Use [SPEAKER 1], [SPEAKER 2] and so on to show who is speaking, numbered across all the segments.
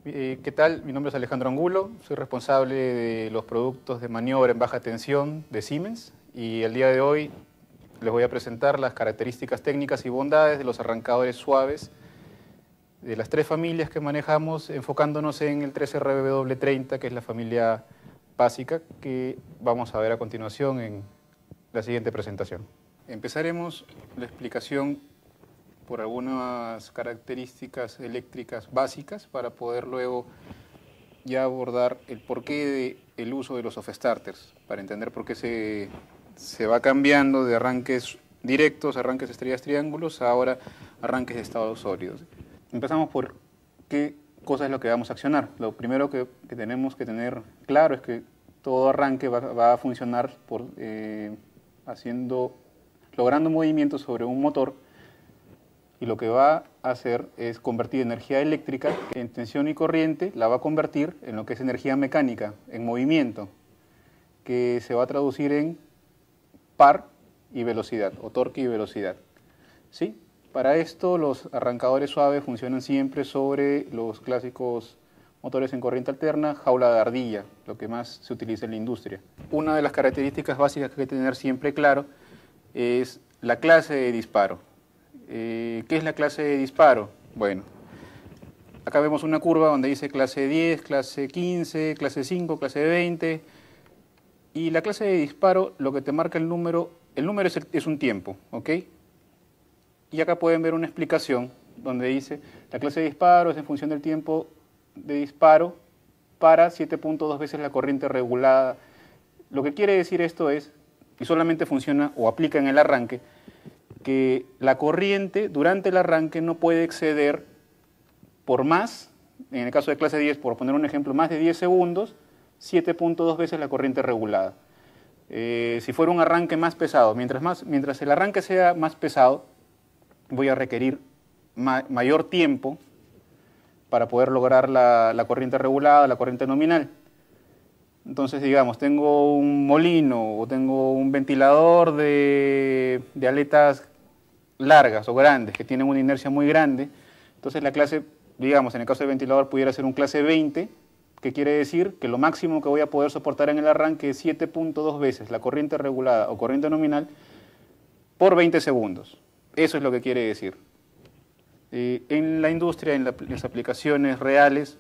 [SPEAKER 1] ¿Qué tal? Mi nombre es Alejandro Angulo, soy responsable de los productos de maniobra en baja tensión de Siemens y el día de hoy les voy a presentar las características técnicas y bondades de los arrancadores suaves de las tres familias que manejamos, enfocándonos en el 13RBW30, que es la familia básica que vamos a ver a continuación en la siguiente presentación. Empezaremos la explicación por algunas características eléctricas básicas para poder luego ya abordar el porqué del uso de los soft starters, para entender por qué se va cambiando de arranques directos, arranques estrellas triángulos, a ahora arranques de estados sólidos. Empezamos por qué cosa es lo que vamos a accionar. Lo primero que tenemos que tener claro es que todo arranque va a funcionar por, logrando movimientos sobre un motor, y lo que va a hacer es convertir energía eléctrica en tensión y corriente, la va a convertir en lo que es energía mecánica, en movimiento, que se va a traducir en par y velocidad, o torque y velocidad. ¿Sí? Para esto los arrancadores suaves funcionan siempre sobre los clásicos motores en corriente alterna, jaula de ardilla, lo que más se utiliza en la industria. Una de las características básicas que hay que tener siempre claro es la clase de disparo. ¿Qué es la clase de disparo? Bueno, acá vemos una curva donde dice clase 10, clase 15, clase 5, clase 20. Y la clase de disparo, lo que te marca el número es un tiempo, ¿ok? Y acá pueden ver una explicación donde dice la clase de disparo es en función del tiempo de disparo para 7.2 veces la corriente regulada. Lo que quiere decir esto es, y solamente funciona o aplica en el arranque, que la corriente durante el arranque no puede exceder por más, en el caso de clase 10, por poner un ejemplo, más de 10 segundos, 7.2 veces la corriente regulada. Si fuera un arranque más pesado, mientras el arranque sea más pesado, voy a requerir mayor tiempo para poder lograr la corriente regulada, la corriente nominal. Entonces, digamos, tengo un molino o tengo un ventilador de aletas largas o grandes que tienen una inercia muy grande. Entonces la clase, digamos, en el caso del ventilador pudiera ser un clase 20, que quiere decir que lo máximo que voy a poder soportar en el arranque es 7.2 veces la corriente regulada o corriente nominal por 20 segundos. Eso es lo que quiere decir. En la industria, en las aplicaciones reales,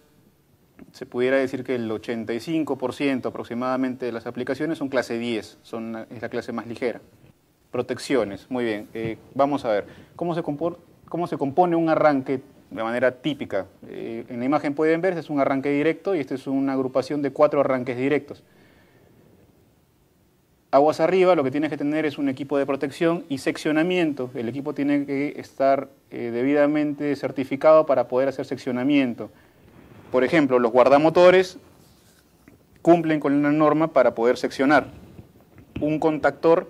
[SPEAKER 1] se pudiera decir que el 85% aproximadamente de las aplicaciones son clase 10, es la clase más ligera. Protecciones, muy bien. Vamos a ver, ¿cómo se compone un arranque de manera típica? En la imagen pueden ver, este es un arranque directo y esta es una agrupación de 4 arranques directos. Aguas arriba, lo que tienes que tener es un equipo de protección y seccionamiento. El equipo tiene que estar debidamente certificado para poder hacer seccionamiento. Por ejemplo, los guardamotores cumplen con una norma para poder seccionar. Un contactor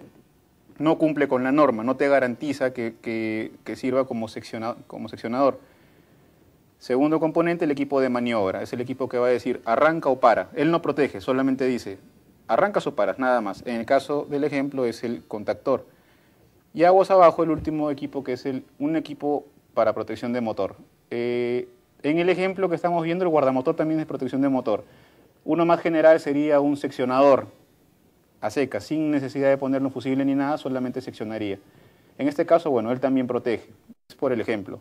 [SPEAKER 1] no cumple con la norma, no te garantiza que sirva como seccionador. Segundo componente, el equipo de maniobra. Es el equipo que va a decir arranca o para. Él no protege, solamente dice arrancas o paras, nada más. En el caso del ejemplo es el contactor. Y aguas abajo, el último equipo, que es un equipo para protección de motor. En el ejemplo que estamos viendo, el guardamotor también es protección de motor. Uno más general sería un seccionador a seca, sin necesidad de ponerle un fusible ni nada, solamente seccionaría. En este caso, bueno, él también protege, es por el ejemplo.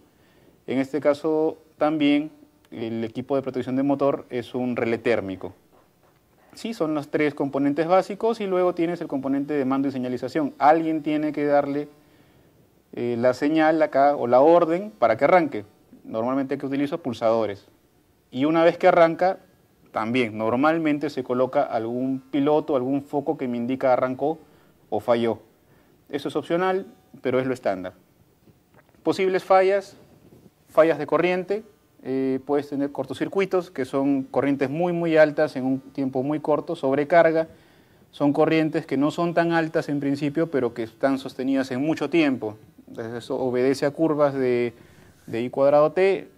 [SPEAKER 1] En este caso también el equipo de protección de motor es un relé térmico. Sí, son los 3 componentes básicos y luego tienes el componente de mando y señalización. Alguien tiene que darle la señal acá o la orden para que arranque. Normalmente que utilizo pulsadores. Y una vez que arranca, también normalmente se coloca algún piloto, algún foco que me indica arrancó o falló. Eso es opcional, pero es lo estándar. Posibles fallas de corriente, puedes tener cortocircuitos, que son corrientes muy altas en un tiempo muy corto, sobrecarga, son corrientes que no son tan altas en principio, pero que están sostenidas en mucho tiempo. Entonces eso obedece a curvas de I cuadrado T,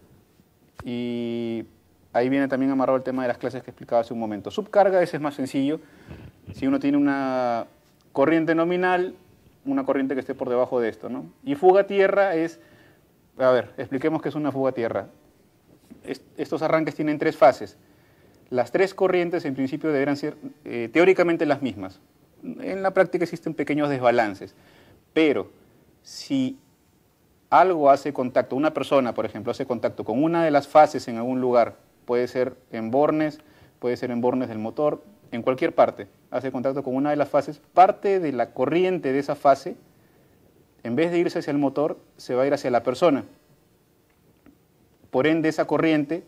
[SPEAKER 1] y ahí viene también amarrado el tema de las clases que explicaba hace un momento. Subcarga, ese es más sencillo. Si uno tiene una corriente nominal, una corriente que esté por debajo de esto, ¿no? Y fuga tierra es, a ver, expliquemos qué es una fuga tierra. estos arranques tienen 3 fases. Las 3 corrientes en principio deberán ser teóricamente las mismas. En la práctica existen pequeños desbalances, pero si algo hace contacto, una persona, por ejemplo, hace contacto con una de las fases en algún lugar, puede ser en bornes del motor, en cualquier parte, hace contacto con una de las fases, parte de la corriente de esa fase, en vez de irse hacia el motor, se va a ir hacia la persona. Por ende, esa corriente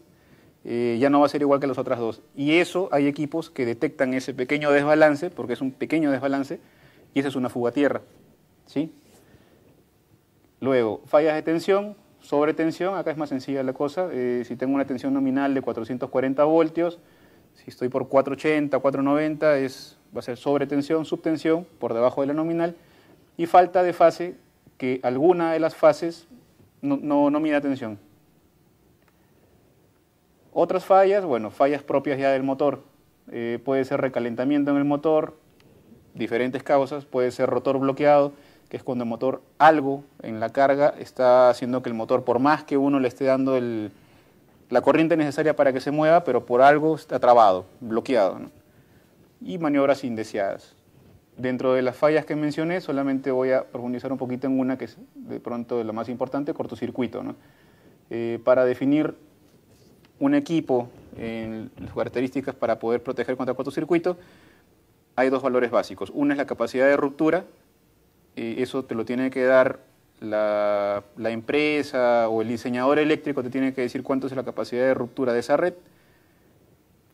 [SPEAKER 1] ya no va a ser igual que las otras dos. Y eso hay equipos que detectan ese pequeño desbalance, porque es un pequeño desbalance, y esa es una fuga a tierra, ¿sí? Luego, fallas de tensión, sobretensión, acá es más sencilla la cosa. Si tengo una tensión nominal de 440 voltios, si estoy por 480, 490, va a ser sobretensión, subtensión, por debajo de la nominal, y falta de fase, que alguna de las fases no mida tensión. Otras fallas, bueno, fallas propias ya del motor. Puede ser recalentamiento en el motor, diferentes causas, puede ser rotor bloqueado, que es cuando el motor, algo en la carga está haciendo que el motor, por más que uno le esté dando la corriente necesaria para que se mueva, pero por algo está trabado, bloqueado, ¿no? Y maniobras indeseadas. Dentro de las fallas que mencioné, solamente voy a profundizar un poquito en una que es de pronto la más importante, cortocircuito, ¿no? Para definir un equipo en las características para poder proteger contra cortocircuito, hay 2 valores básicos. Uno es la capacidad de ruptura, eso te lo tiene que dar la empresa o el diseñador eléctrico, te tiene que decir cuánto es la capacidad de ruptura de esa red.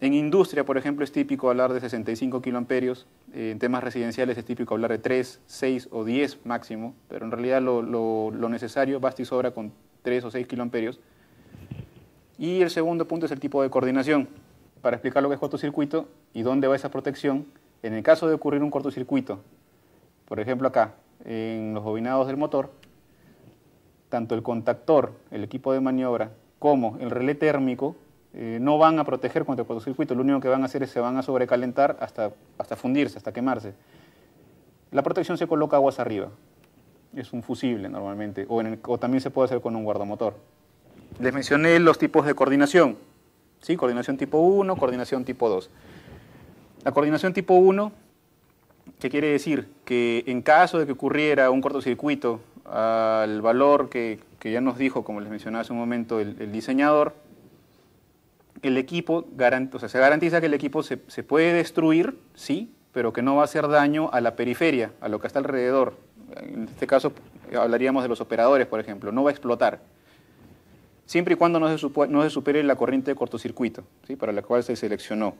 [SPEAKER 1] En industria, por ejemplo, es típico hablar de 65 kiloamperios, en temas residenciales es típico hablar de 3, 6 o 10 máximo, pero en realidad lo necesario basta y sobra con 3 o 6 kiloamperios. Y el segundo punto es el tipo de coordinación. Para explicar lo que es cortocircuito y dónde va esa protección, en el caso de ocurrir un cortocircuito, por ejemplo acá, en los bobinados del motor, tanto el contactor, el equipo de maniobra, como el relé térmico, no van a proteger contra el cortocircuito, lo único que van a hacer es se van a sobrecalentar hasta fundirse, hasta quemarse. La protección se coloca aguas arriba, es un fusible normalmente, o también se puede hacer con un guardamotor. Les mencioné los tipos de coordinación, ¿sí? Coordinación tipo 1, coordinación tipo 2. La coordinación tipo 1, ¿qué quiere decir? Que en caso de que ocurriera un cortocircuito al valor que ya nos dijo, como les mencionaba hace un momento, el diseñador, el equipo, se garantiza que el equipo se puede destruir, sí, pero que no va a hacer daño a la periferia, a lo que está alrededor. En este caso hablaríamos de los operadores, por ejemplo, no va a explotar, siempre y cuando no se supere la corriente de cortocircuito, ¿sí? Para la cual se seleccionó.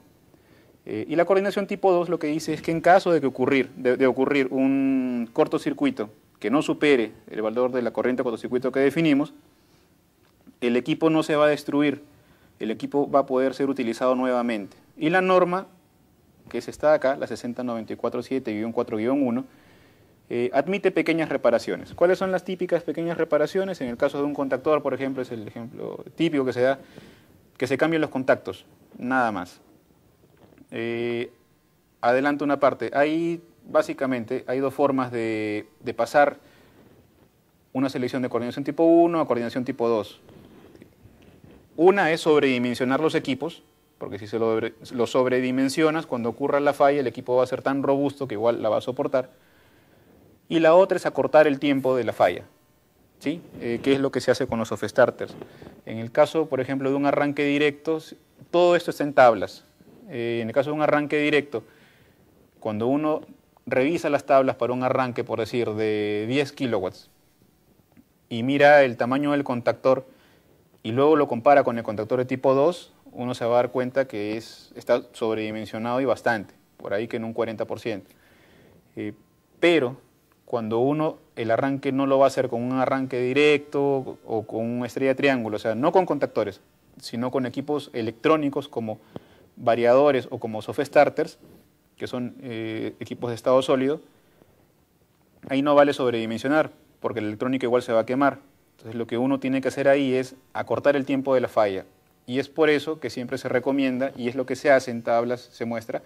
[SPEAKER 1] Y la coordinación tipo 2 lo que dice es que en caso de ocurrir un cortocircuito que no supere el valor de la corriente de cortocircuito que definimos, el equipo no se va a destruir, el equipo va a poder ser utilizado nuevamente. Y la norma, que es esta de acá, la 60947-4-1, admite pequeñas reparaciones. ¿Cuáles son las típicas pequeñas reparaciones? En el caso de un contactor, por ejemplo, es el ejemplo típico que se da, que se cambien los contactos, nada más. Adelanto una parte. Básicamente hay 2 formas de pasar una selección de coordinación tipo 1 a coordinación tipo 2. Una es sobredimensionar los equipos, porque si se lo sobredimensionas, cuando ocurra la falla, el equipo va a ser tan robusto que igual la va a soportar. Y la otra es acortar el tiempo de la falla, ¿sí? ¿Qué es lo que se hace con los soft starters? En el caso, por ejemplo, de un arranque directo, todo esto está en tablas. En el caso de un arranque directo, cuando uno revisa las tablas para un arranque, por decir, de 10 kilowatts, y mira el tamaño del contactor, y luego lo compara con el contactor de tipo 2, uno se va a dar cuenta que está sobredimensionado y bastante, por ahí que en un 40%. Pero cuando el arranque no lo va a hacer con un arranque directo o con una estrella de triángulo, o sea, no con contactores, sino con equipos electrónicos como variadores o como soft starters, que son equipos de estado sólido, ahí no vale sobredimensionar, porque el electrónico igual se va a quemar. Entonces lo que uno tiene que hacer ahí es acortar el tiempo de la falla. Y es por eso que siempre se recomienda, y es lo que se hace en tablas, se muestra,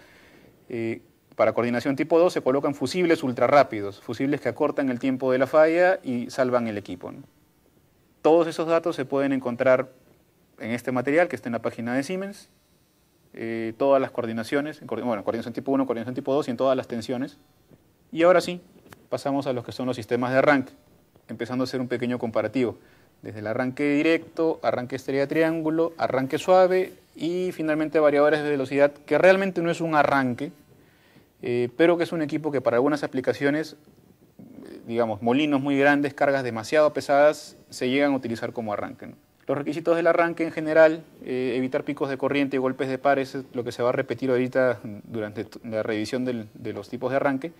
[SPEAKER 1] para coordinación tipo 2 se colocan fusibles ultra rápidos, fusibles que acortan el tiempo de la falla y salvan el equipo, ¿no? Todos esos datos se pueden encontrar en este material que está en la página de Siemens, todas las coordinaciones, bueno, coordinación tipo 1, coordinación tipo 2 y en todas las tensiones. Y ahora sí, pasamos a los que son los sistemas de arranque, empezando a hacer un pequeño comparativo. Desde el arranque directo, arranque estrella triángulo, arranque suave y finalmente variadores de velocidad, que realmente no es un arranque, pero que es un equipo que para algunas aplicaciones, digamos, molinos muy grandes, cargas demasiado pesadas, se llegan a utilizar como arranque, ¿no? Los requisitos del arranque en general, evitar picos de corriente y golpes de par, es lo que se va a repetir ahorita durante la revisión de los tipos de arranque.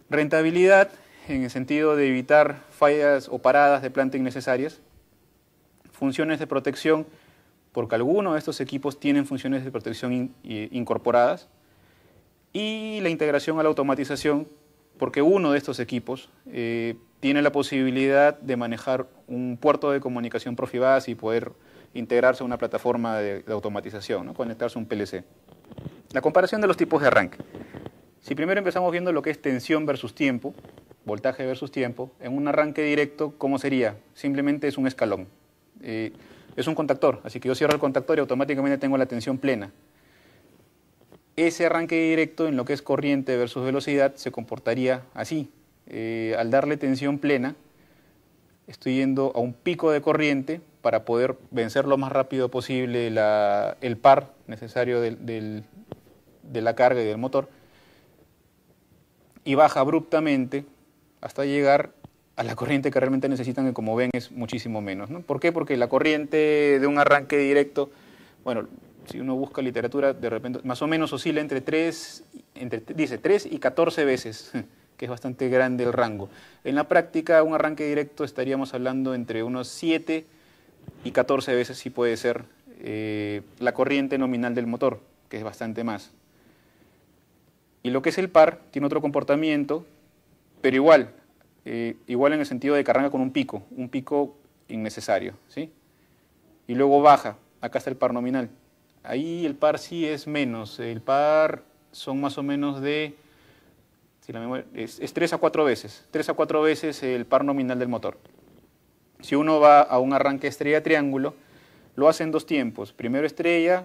[SPEAKER 1] Rentabilidad, en el sentido de evitar fallas o paradas de planta innecesarias. Funciones de protección, porque algunos de estos equipos tienen funciones de protección incorporadas. Y la integración a la automatización, porque uno de estos equipos tiene la posibilidad de manejar un puerto de comunicación Profibus y poder integrarse a una plataforma de automatización, ¿no? Conectarse a un PLC. La comparación de los tipos de arranque. Si primero empezamos viendo lo que es tensión versus tiempo, voltaje versus tiempo, en un arranque directo, ¿cómo sería? Simplemente es un escalón. Es un contactor, así que yo cierro el contactor y automáticamente tengo la tensión plena. Ese arranque directo en lo que es corriente versus velocidad se comportaría así. Al darle tensión plena, estoy yendo a un pico de corriente para poder vencer lo más rápido posible el par necesario de la carga y del motor, y baja abruptamente hasta llegar a la corriente que realmente necesitan, que como ven es muchísimo menos, ¿no? ¿Por qué? Porque la corriente de un arranque directo, bueno, si uno busca literatura, de repente más o menos oscila entre 3 y 14 veces, que es bastante grande el rango. En la práctica, un arranque directo estaríamos hablando entre unos 7 y 14 veces, si puede ser, la corriente nominal del motor, que es bastante más. Y lo que es el par tiene otro comportamiento, pero igual en el sentido de que arranca con un pico innecesario, ¿sí? Y luego baja, acá está el par nominal. Ahí el par sí es menos, el par son más o menos de, si la memoria, es 3 a 4 veces el par nominal del motor. Si uno va a un arranque estrella triángulo, lo hace en dos tiempos, primero estrella,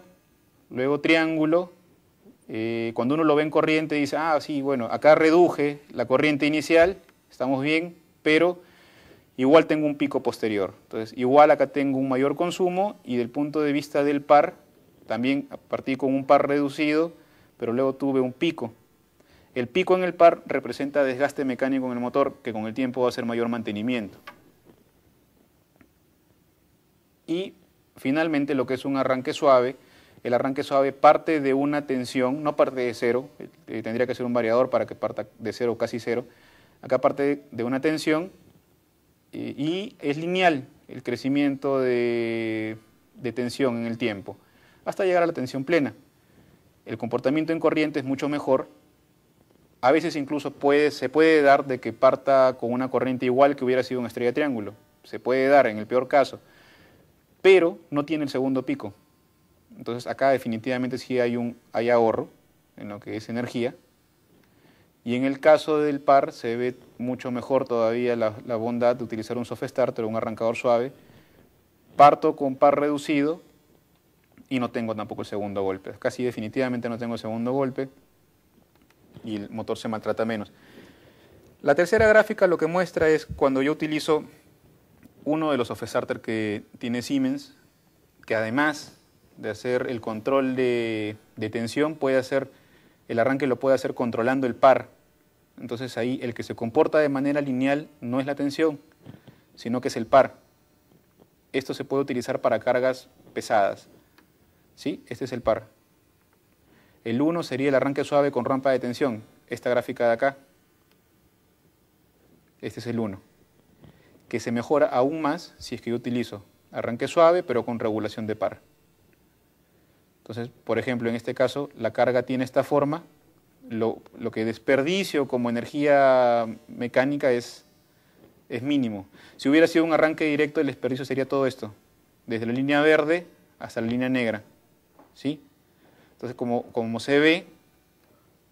[SPEAKER 1] luego triángulo. Cuando uno lo ve en corriente dice, ah, sí, bueno, acá reduje la corriente inicial, estamos bien, pero igual tengo un pico posterior. Entonces, igual acá tengo un mayor consumo y del punto de vista del par, también partí con un par reducido, pero luego tuve un pico. El pico en el par representa desgaste mecánico en el motor, que con el tiempo va a ser mayor mantenimiento. Y finalmente lo que es un arranque suave. El arranque suave parte de una tensión, no parte de cero, tendría que ser un variador para que parta de cero o casi cero. Acá parte de una tensión y es lineal el crecimiento de tensión en el tiempo, hasta llegar a la tensión plena. El comportamiento en corriente es mucho mejor. A veces incluso se puede dar de que parta con una corriente igual que hubiera sido una estrella triángulo. Se puede dar en el peor caso, pero no tiene el segundo pico. Entonces acá definitivamente sí hay ahorro en lo que es energía. Y en el caso del par se ve mucho mejor todavía la bondad de utilizar un soft starter o un arrancador suave. Parto con par reducido y no tengo tampoco el segundo golpe. Casi definitivamente no tengo el segundo golpe y el motor se maltrata menos. La tercera gráfica lo que muestra es cuando yo utilizo uno de los soft starter que tiene Siemens, que además de hacer el control de tensión, el arranque lo puede hacer controlando el par. Entonces ahí el que se comporta de manera lineal no es la tensión, sino que es el par. Esto se puede utilizar para cargas pesadas. ¿Sí? Este es el par. El 1 sería el arranque suave con rampa de tensión, esta gráfica de acá. Este es el 1, que se mejora aún más si es que yo utilizo arranque suave pero con regulación de par. Entonces, por ejemplo, en este caso, la carga tiene esta forma, lo que desperdicio como energía mecánica es mínimo. Si hubiera sido un arranque directo, el desperdicio sería todo esto, desde la línea verde hasta la línea negra, ¿sí? Entonces, como se ve,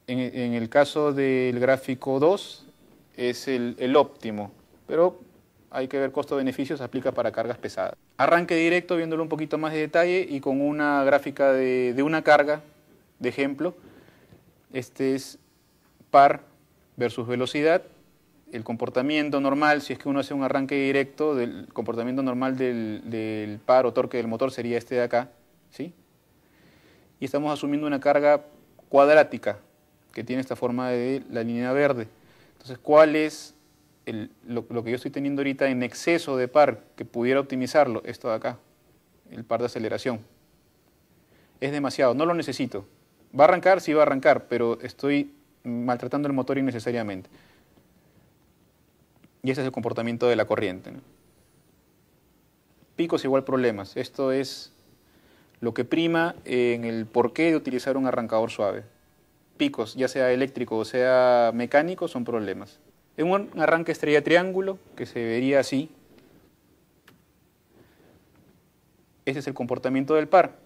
[SPEAKER 1] en el caso del gráfico 2, es el óptimo, pero hay que ver costo-beneficios, aplica para cargas pesadas. Arranque directo, viéndolo un poquito más de detalle y con una gráfica de una carga, de ejemplo. Este es par versus velocidad. El comportamiento normal, si es que uno hace un arranque directo, del comportamiento normal del par o torque del motor sería este de acá, ¿sí? Y estamos asumiendo una carga cuadrática que tiene esta forma de la línea verde. Entonces, ¿cuál es lo que yo estoy teniendo ahorita en exceso de par que pudiera optimizarlo? Esto de acá, el par de aceleración. Es demasiado, no lo necesito. ¿Va a arrancar? Sí va a arrancar, pero estoy maltratando el motor innecesariamente. Y ese es el comportamiento de la corriente, ¿no? Picos igual problemas. Esto es lo que prima en el porqué de utilizar un arrancador suave. Picos, ya sea eléctrico o sea mecánico, son problemas. En un arranque estrella triángulo, que se vería así, ese es el comportamiento del par.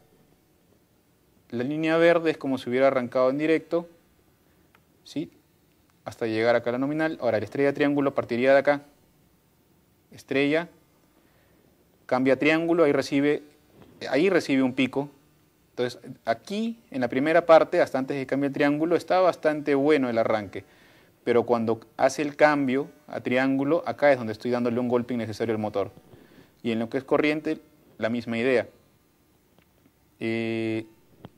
[SPEAKER 1] La línea verde es como si hubiera arrancado en directo, ¿sí?, hasta llegar acá a la nominal. Ahora, la estrella triángulo partiría de acá, estrella, cambia a triángulo, ahí recibe un pico. Entonces, aquí, en la primera parte, hasta antes de que cambie el triángulo, está bastante bueno el arranque. Pero cuando hace el cambio a triángulo, acá es donde estoy dándole un golpe innecesario al motor. Y en lo que es corriente, la misma idea.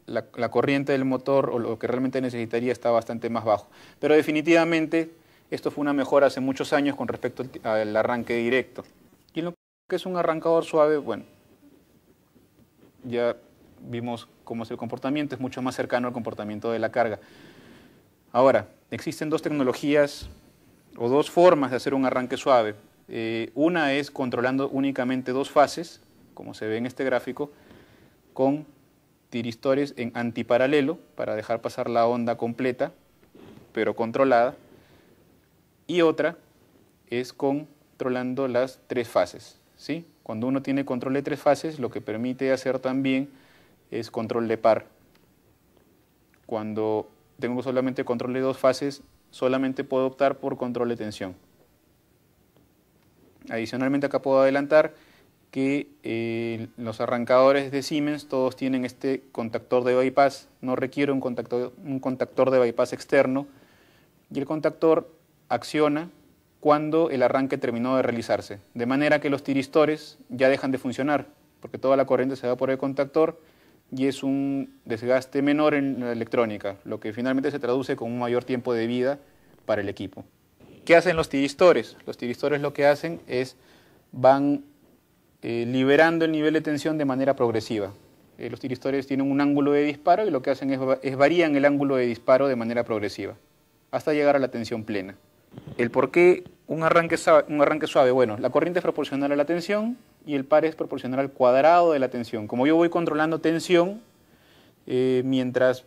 [SPEAKER 1] La corriente del motor, o lo que realmente necesitaría, está bastante más bajo. Pero definitivamente, esto fue una mejora hace muchos años con respecto al arranque directo. Y en lo que es un arrancador suave, bueno, ya vimos cómo es el comportamiento, es mucho más cercano al comportamiento de la carga. Ahora, existen dos tecnologías o dos formas de hacer un arranque suave. Una es controlando únicamente dos fases, como se ve en este gráfico, con tiristores en antiparalelo para dejar pasar la onda completa, pero controlada. Y otra es controlando las tres fases, ¿sí? Cuando uno tiene control de tres fases, lo que permite hacer también es control de par. Cuando tengo solamente control de dos fases, solamente puedo optar por control de tensión. Adicionalmente, acá puedo adelantar que los arrancadores de Siemens todos tienen este contactor de bypass, no requiere un contactor de bypass externo, y el contactor acciona cuando el arranque terminó de realizarse, de manera que los tiristores ya dejan de funcionar, porque toda la corriente se va por el contactor y es un desgaste menor en la electrónica, lo que finalmente se traduce con un mayor tiempo de vida para el equipo. ¿Qué hacen los tiristores? Los tiristores lo que hacen es van liberando el nivel de tensión de manera progresiva. Los tiristores tienen un ángulo de disparo y lo que hacen es varían el ángulo de disparo de manera progresiva, hasta llegar a la tensión plena. ¿El por qué un arranque suave? Bueno, la corriente es proporcional a la tensión y el par es proporcional al cuadrado de la tensión. Como yo voy controlando tensión, mientras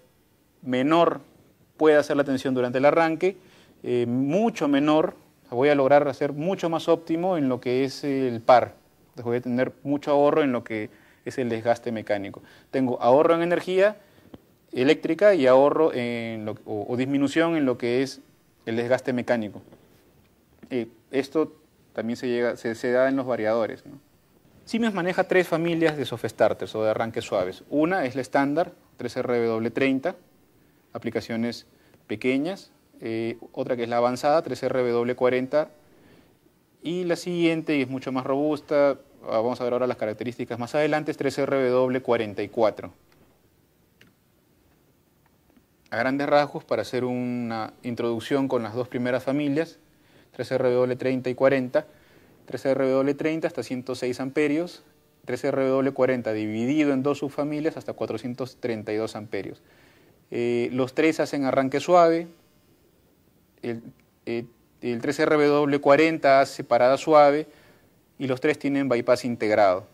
[SPEAKER 1] menor pueda ser la tensión durante el arranque, mucho menor, voy a lograr hacer mucho más óptimo en lo que es el par. Entonces voy a tener mucho ahorro en lo que es el desgaste mecánico. Tengo ahorro en energía eléctrica y ahorro o disminución en lo que es el desgaste mecánico. Esto también se da en los variadores, ¿no? Siemens maneja tres familias de soft starters o de arranques suaves. Una es la estándar, 3RW30, aplicaciones pequeñas. Otra que es la avanzada, 3RW40. Y la siguiente, y es mucho más robusta, vamos a ver ahora las características más adelante, es 3RW44. A grandes rasgos, para hacer una introducción con las dos primeras familias, 3RW30 y 40, 3RW30 hasta 106 amperios, 3RW40 dividido en dos subfamilias hasta 432 amperios. Los tres hacen arranque suave, el 3RW40 hace parada suave y los tres tienen bypass integrado.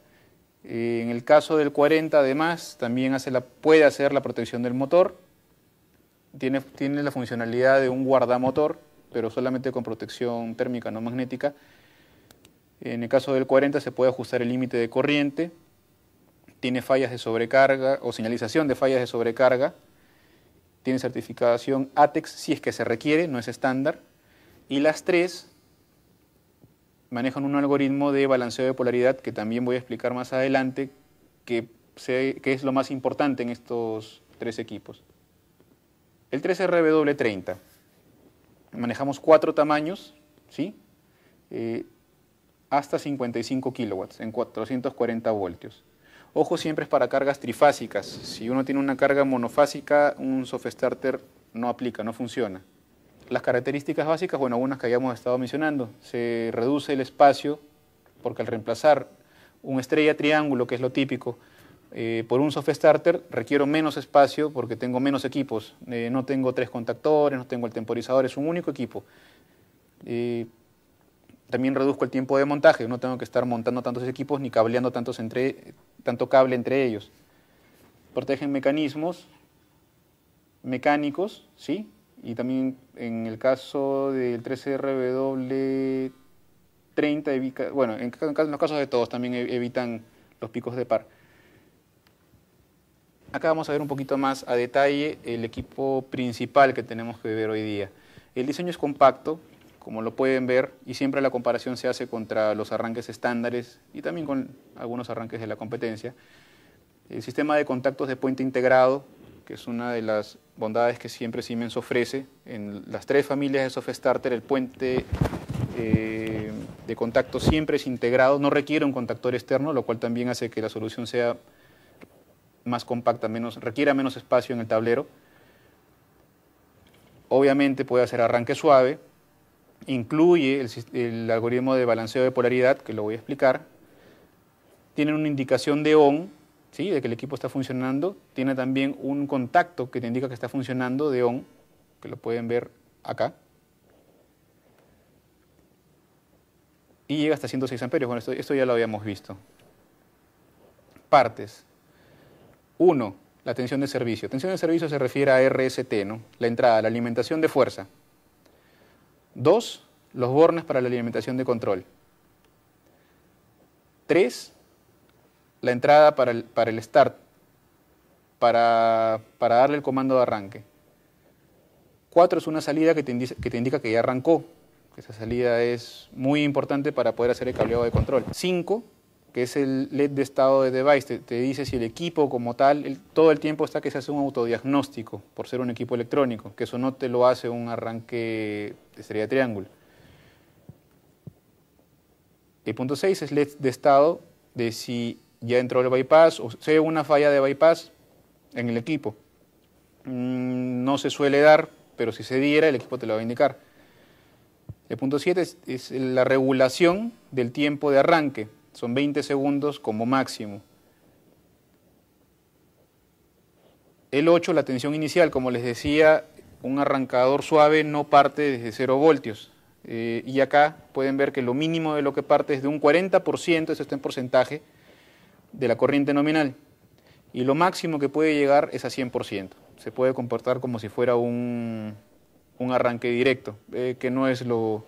[SPEAKER 1] En el caso del 40, además, también puede hacer la protección del motor. Tiene la funcionalidad de un guardamotor, pero solamente con protección térmica, no magnética. En el caso del 40 se puede ajustar el límite de corriente. Tiene fallas de sobrecarga o señalización de fallas de sobrecarga. Tiene certificación ATEX si es que se requiere, no es estándar. Y las tres manejan un algoritmo de balanceo de polaridad que también voy a explicar más adelante, que es lo más importante en estos tres equipos. El 13RW30. Manejamos 4 tamaños, ¿sí? Hasta 55 kilowatts en 440 voltios. Ojo, siempre es para cargas trifásicas. Si uno tiene una carga monofásica, un soft starter no aplica, no funciona. Las características básicas, bueno, algunas que hayamos estado mencionando. Se reduce el espacio, porque al reemplazar un estrella triángulo, que es lo típico, por un soft starter, requiero menos espacio porque tengo menos equipos. No tengo 3 contactores, no tengo el temporizador, es un único equipo. También reduzco el tiempo de montaje, no tengo que estar montando tantos equipos ni cableando tanto cable entre ellos. Protegen mecanismos mecánicos, ¿sí? Y también en el caso del 13RW30, bueno, en los casos de todos también evitan los picos de par. Acá vamos a ver un poquito más a detalle el equipo principal que tenemos que ver hoy día. El diseño es compacto, como lo pueden ver, y siempre la comparación se hace contra los arranques estándares y también con algunos arranques de la competencia. El sistema de contactos de puente integrado, que es una de las bondades que siempre Siemens ofrece. En las 3 familias de soft starter, el puente de contacto siempre es integrado, no requiere un contactor externo, lo cual también hace que la solución sea más compacta, requiera menos espacio en el tablero. Obviamente puede hacer arranque suave, incluye el algoritmo de balanceo de polaridad, que lo voy a explicar. Tiene una indicación de on, ¿sí?, de que el equipo está funcionando. Tiene también un contacto que te indica que está funcionando de on, que lo pueden ver acá. Y llega hasta 106 amperios. Bueno, esto ya lo habíamos visto. Partes. 1. La tensión de servicio. Tensión de servicio se refiere a RST, ¿no? La entrada, la alimentación de fuerza. 2. Los bornes para la alimentación de control. 3. La entrada para el start, para darle el comando de arranque. 4 es una salida que te indica que ya arrancó. Esa salida es muy importante para poder hacer el cableado de control. 5, que es el LED de estado de device, te dice si el equipo como tal, todo el tiempo está que se hace un autodiagnóstico por ser un equipo electrónico, que eso no te lo hace un arranque de estrella triángulo. El punto 6 es LED de estado de si ya entró el bypass o si hay una falla de bypass en el equipo. No se suele dar, pero si se diera, el equipo te lo va a indicar. El punto 7 es la regulación del tiempo de arranque. Son 20 segundos como máximo. El 8, la tensión inicial. Como les decía, un arrancador suave no parte desde 0 voltios. Y acá pueden ver que lo mínimo de lo que parte es de un 40%, eso está en porcentaje, de la corriente nominal. Y lo máximo que puede llegar es a 100%. Se puede comportar como si fuera un arranque directo, que no es lo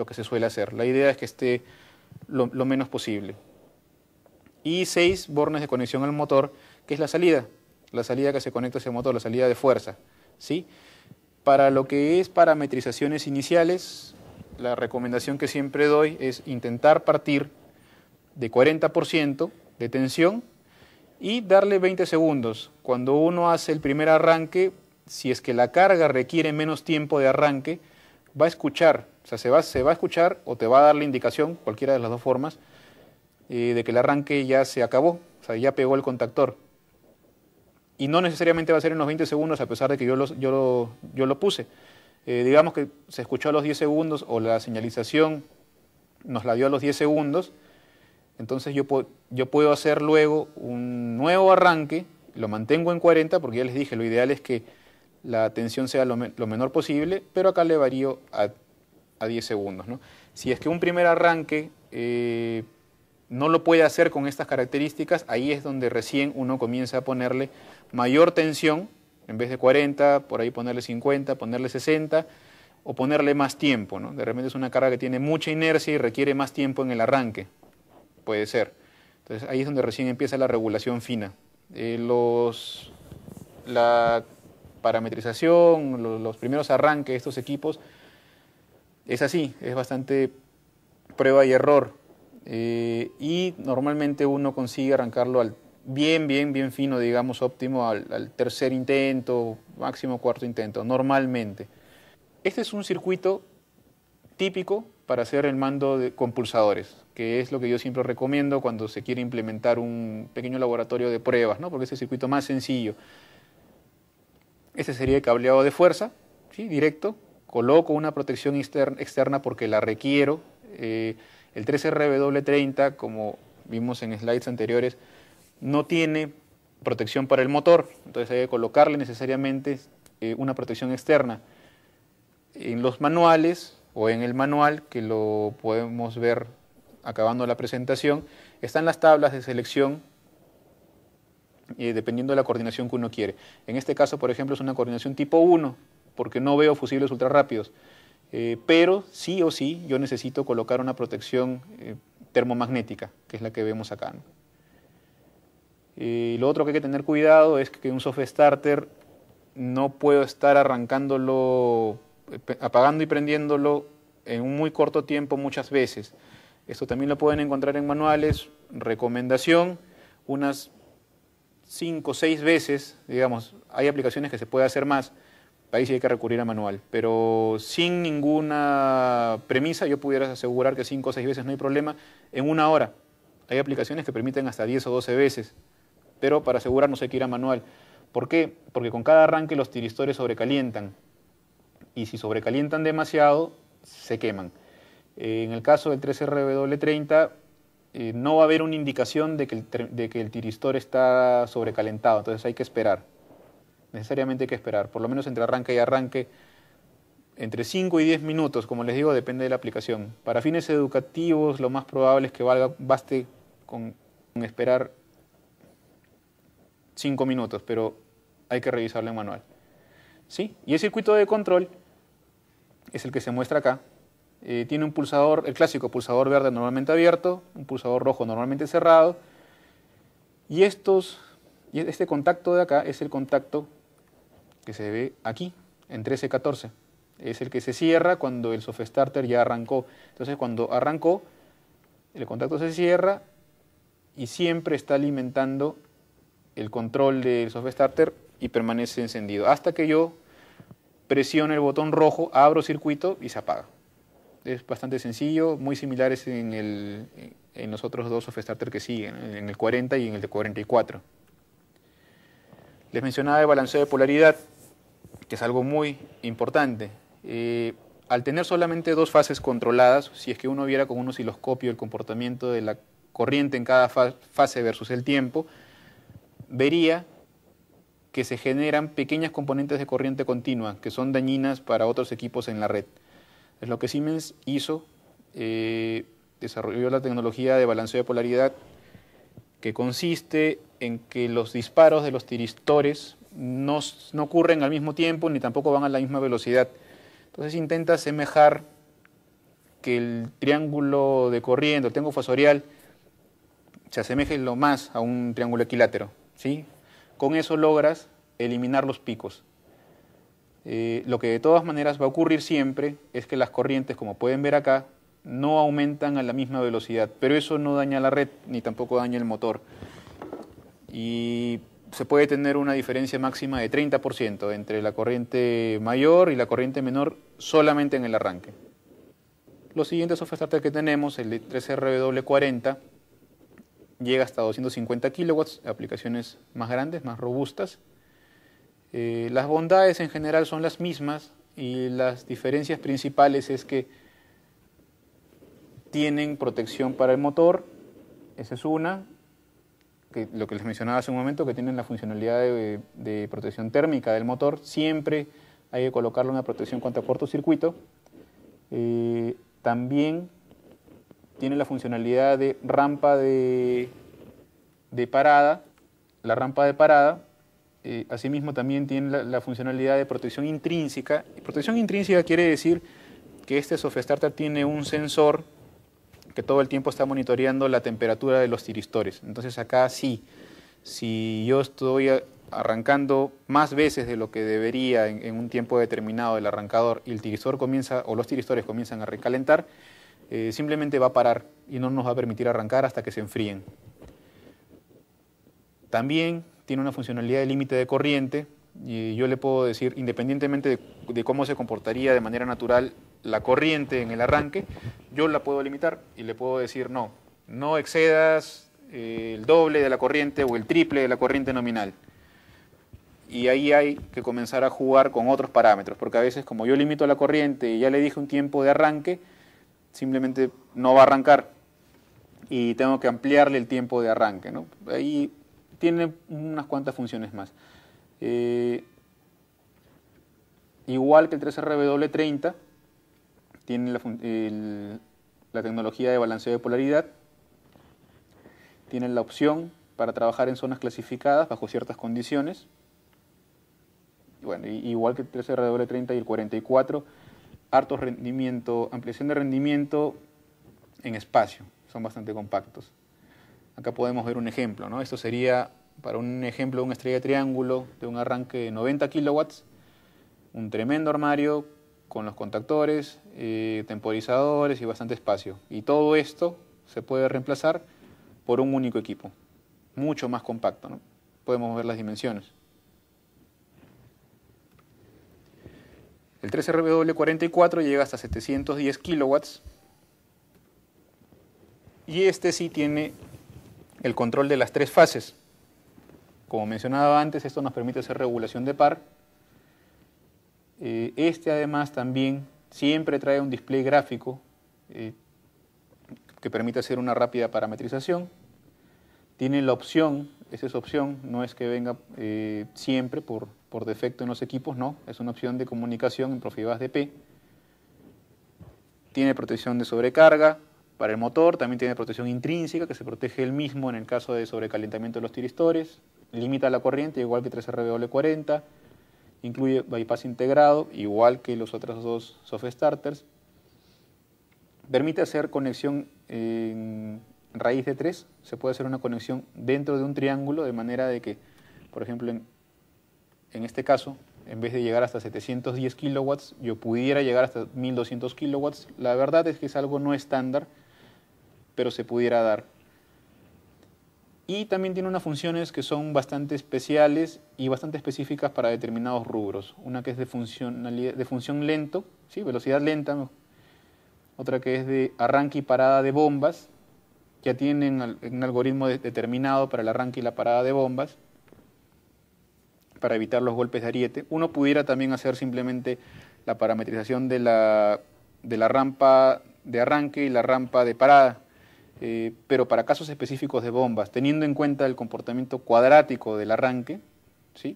[SPEAKER 1] que se suele hacer. La idea es que esté lo menos posible. Y 6 bornes de conexión al motor, que es la salida que se conecta a ese motor, la salida de fuerza, ¿sí? Para lo que es parametrizaciones iniciales, la recomendación que siempre doy es intentar partir de 40% de tensión y darle 20 segundos. Cuando uno hace el primer arranque, si es que la carga requiere menos tiempo de arranque, va a escuchar, o sea, se va a escuchar o te va a dar la indicación, cualquiera de las dos formas, de que el arranque ya se acabó, o sea, ya pegó el contactor. Y no necesariamente va a ser en los 20 segundos, a pesar de que yo lo puse. Digamos que se escuchó a los 10 segundos o la señalización nos la dio a los 10 segundos, entonces yo puedo hacer luego un nuevo arranque, lo mantengo en 40, porque ya les dije, lo ideal es que la tensión sea lo menor posible, pero acá le varío a 10 segundos, ¿no? Si es que un primer arranque no lo puede hacer con estas características, ahí es donde recién uno comienza a ponerle mayor tensión, en vez de 40, por ahí ponerle 50, ponerle 60, o ponerle más tiempo, ¿no? De repente es una carga que tiene mucha inercia y requiere más tiempo en el arranque, puede ser. Entonces ahí es donde recién empieza la regulación fina. La parametrización, los primeros arranques de estos equipos, es así, es bastante prueba y error. Y normalmente uno consigue arrancarlo bien fino, digamos óptimo, al tercer intento, máximo cuarto intento, normalmente. Este es un circuito típico para hacer el mando con pulsadores, que es lo que yo siempre recomiendo cuando se quiere implementar un pequeño laboratorio de pruebas, ¿no? Porque es el circuito más sencillo. Este sería el cableado de fuerza, ¿sí? Directo. Coloco una protección externa porque la requiero. El 13RW30, como vimos en slides anteriores, no tiene protección para el motor, entonces hay que colocarle necesariamente una protección externa. En los manuales o en el manual, que lo podemos ver acabando la presentación, están las tablas de selección dependiendo de la coordinación que uno quiere. En este caso, por ejemplo, es una coordinación tipo 1, porque no veo fusibles ultra rápidos. Pero sí o sí yo necesito colocar una protección termomagnética, que es la que vemos acá, ¿no? Lo otro que hay que tener cuidado es que un soft starter no puedo estar arrancándolo, apagando y prendiéndolo en un muy corto tiempo muchas veces. Esto también lo pueden encontrar en manuales. Recomendación, unas 5 o 6 veces, digamos. Hay aplicaciones que se puede hacer más, ahí sí hay que recurrir a manual, pero sin ninguna premisa yo pudiera asegurar que 5 o 6 veces no hay problema en una hora. Hay aplicaciones que permiten hasta 10 o 12 veces, pero para asegurarnos hay que ir a manual. ¿Por qué? Porque con cada arranque los tiristores sobrecalientan, y si sobrecalientan demasiado, se queman. En el caso del 13RW30, no va a haber una indicación de que el tiristor está sobrecalentado, entonces hay que esperar. Necesariamente hay que esperar, por lo menos entre arranque y arranque, entre 5 y 10 minutos, como les digo, depende de la aplicación. Para fines educativos, lo más probable es que baste con esperar 5 minutos, pero hay que revisarlo en manual. ¿Sí? Y el circuito de control es el que se muestra acá. Tiene un pulsador, el clásico pulsador verde normalmente abierto, un pulsador rojo normalmente cerrado, y este contacto de acá es el contacto que se ve aquí, en 1314. Es el que se cierra cuando el soft starter ya arrancó. Entonces cuando arrancó, el contacto se cierra y siempre está alimentando el control del soft starter y permanece encendido. Hasta que yo presiono el botón rojo, abro circuito y se apaga. Es bastante sencillo, muy similares en los otros dos soft starter que siguen, en el 40 y en el de 44. Les mencionaba el balanceo de polaridad, que es algo muy importante. Al tener solamente dos fases controladas, si es que uno viera con un osciloscopio el comportamiento de la corriente en cada fase versus el tiempo, vería que se generan pequeñas componentes de corriente continua que son dañinas para otros equipos en la red. Es lo que Siemens hizo, desarrolló la tecnología de balanceo de polaridad, que consiste en que los disparos de los tiristores no ocurren al mismo tiempo ni tampoco van a la misma velocidad. Entonces intenta asemejar que el triángulo de corriente, el triángulo fasorial, se asemeje lo más a un triángulo equilátero, ¿sí? Con eso logras eliminar los picos. Lo que de todas maneras va a ocurrir siempre es que las corrientes, como pueden ver acá, no aumentan a la misma velocidad, pero eso no daña la red ni tampoco daña el motor. Y se puede tener una diferencia máxima de 30% entre la corriente mayor y la corriente menor solamente en el arranque. Los siguientes soft starter que tenemos, el de 13RW40, llega hasta 250 kilowatts, aplicaciones más grandes, más robustas. Las bondades en general son las mismas y las diferencias principales es que tienen protección para el motor, esa es una, lo que les mencionaba hace un momento, que tienen la funcionalidad de protección térmica del motor. Siempre hay que colocarle una protección contra cortocircuito. También tiene la funcionalidad de rampa de parada. La rampa de parada, asimismo, también tiene la funcionalidad de protección intrínseca. Y protección intrínseca quiere decir que este soft starter tiene un sensor que todo el tiempo está monitoreando la temperatura de los tiristores. Entonces acá sí, si yo estoy arrancando más veces de lo que debería en un tiempo determinado del arrancador y el tiristor comienza, o los tiristores comienzan a recalentar, simplemente va a parar y no nos va a permitir arrancar hasta que se enfríen. También tiene una funcionalidad de límite de corriente, y yo le puedo decir, independientemente de cómo se comportaría de manera natural la corriente en el arranque, yo la puedo limitar y le puedo decir no excedas el doble de la corriente o el triple de la corriente nominal. Y ahí hay que comenzar a jugar con otros parámetros, porque a veces como yo limito la corriente y ya le dije un tiempo de arranque, simplemente no va a arrancar y tengo que ampliarle el tiempo de arranque, ¿no? Ahí tiene unas cuantas funciones más. Igual que el 3RW30, tiene la tecnología de balanceo de polaridad, tiene la opción para trabajar en zonas clasificadas bajo ciertas condiciones. Bueno, igual que el 3RW30 y el 44, harto rendimiento, ampliación de rendimiento en espacio, son bastante compactos. Acá podemos ver un ejemplo, ¿no? Esto sería, para un ejemplo, una estrella de triángulo de un arranque de 90 kilowatts, un tremendo armario con los contactores, temporizadores y bastante espacio. Y todo esto se puede reemplazar por un único equipo, mucho más compacto, ¿no? Podemos ver las dimensiones. El 3RW44 llega hasta 710 kilowatts y este sí tiene el control de las 3 fases. Como mencionaba antes, esto nos permite hacer regulación de par. Este además también siempre trae un display gráfico que permite hacer una rápida parametrización. Tiene la opción, esa es opción, no es que venga siempre por defecto en los equipos, no, es una opción de comunicación en Profibus DP. Tiene protección de sobrecarga para el motor, también tiene protección intrínseca que se protege él mismo en el caso de sobrecalentamiento de los tiristores, limita la corriente igual que 3RW40, incluye bypass integrado igual que los otros dos soft starters, permite hacer conexión en raíz de 3, se puede hacer una conexión dentro de un triángulo de manera de que, por ejemplo, en este caso, en vez de llegar hasta 710 kilowatts, yo pudiera llegar hasta 1200 kilowatts. La verdad es que es algo no estándar, pero se pudiera dar. Y también tiene unas funciones que son bastante especiales y bastante específicas para determinados rubros. Una que es de función lento, ¿sí? Velocidad lenta. Otra que es de arranque y parada de bombas. Ya tienen un algoritmo determinado para el arranque y la parada de bombas, para evitar los golpes de ariete. Uno pudiera también hacer simplemente la parametrización de la rampa de arranque y la rampa de parada, pero para casos específicos de bombas, teniendo en cuenta el comportamiento cuadrático del arranque, ¿sí?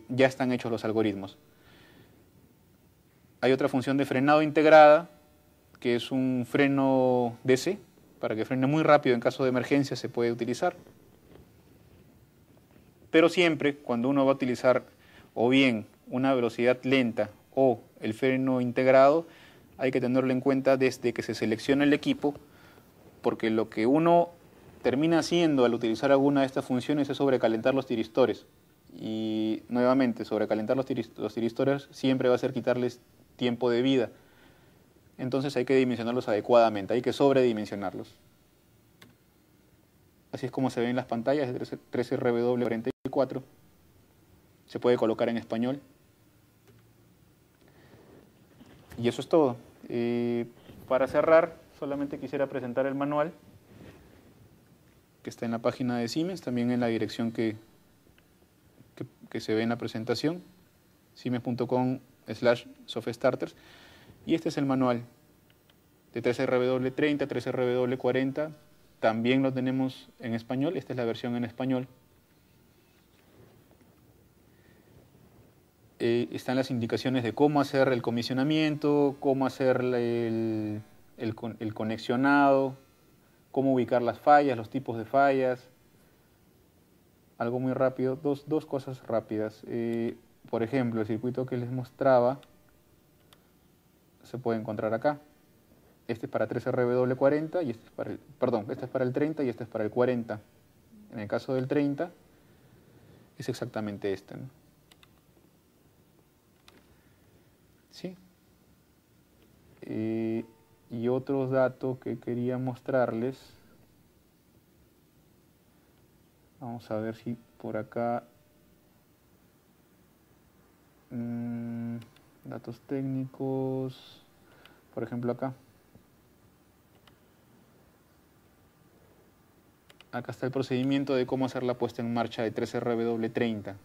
[SPEAKER 1] Ya están hechos los algoritmos. Hay otra función de frenado integrada, que es un freno DC, para que frene muy rápido en caso de emergencia se puede utilizar. Pero siempre cuando uno va a utilizar o bien una velocidad lenta o el freno integrado, hay que tenerlo en cuenta desde que se selecciona el equipo, porque lo que uno termina haciendo al utilizar alguna de estas funciones es sobrecalentar los tiristores. Y nuevamente, sobrecalentar los tiristores siempre va a ser quitarles tiempo de vida. Entonces hay que dimensionarlos adecuadamente, hay que sobredimensionarlos. Así es como se ven en las pantallas de 3RW44. Se puede colocar en español. Y eso es todo. Para cerrar, solamente quisiera presentar el manual, que está en la página de Siemens, también en la dirección que se ve en la presentación, siemens.com/softstarters. Y este es el manual de 3RW30, 3RW40. También lo tenemos en español, esta es la versión en español. Están las indicaciones de cómo hacer el comisionamiento, cómo hacer el conexionado, cómo ubicar las fallas, los tipos de fallas. Algo muy rápido, dos cosas rápidas. Por ejemplo, el circuito que les mostraba se puede encontrar acá. Este es para 3RW40 y este es para este es para el 30 y este es para el 40. En el caso del 30 es exactamente este, ¿no? ¿Sí? Y otro dato que quería mostrarles. Vamos a ver si por acá... datos técnicos, por ejemplo acá. Acá está el procedimiento de cómo hacer la puesta en marcha de 3RW30.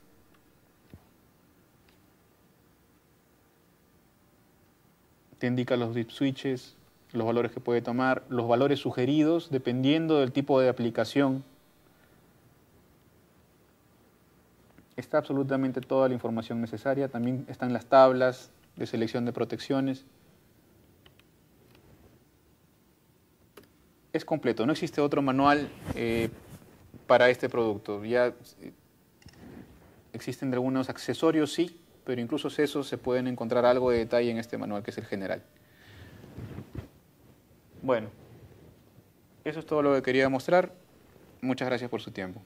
[SPEAKER 1] Te indica los dip switches, los valores que puede tomar, los valores sugeridos dependiendo del tipo de aplicación. Está absolutamente toda la información necesaria. También están las tablas de selección de protecciones. Es completo, no existe otro manual para este producto. Ya existen algunos accesorios, sí, pero incluso esos se pueden encontrar algo de detalle en este manual, que es el general. Bueno, eso es todo lo que quería mostrar. Muchas gracias por su tiempo.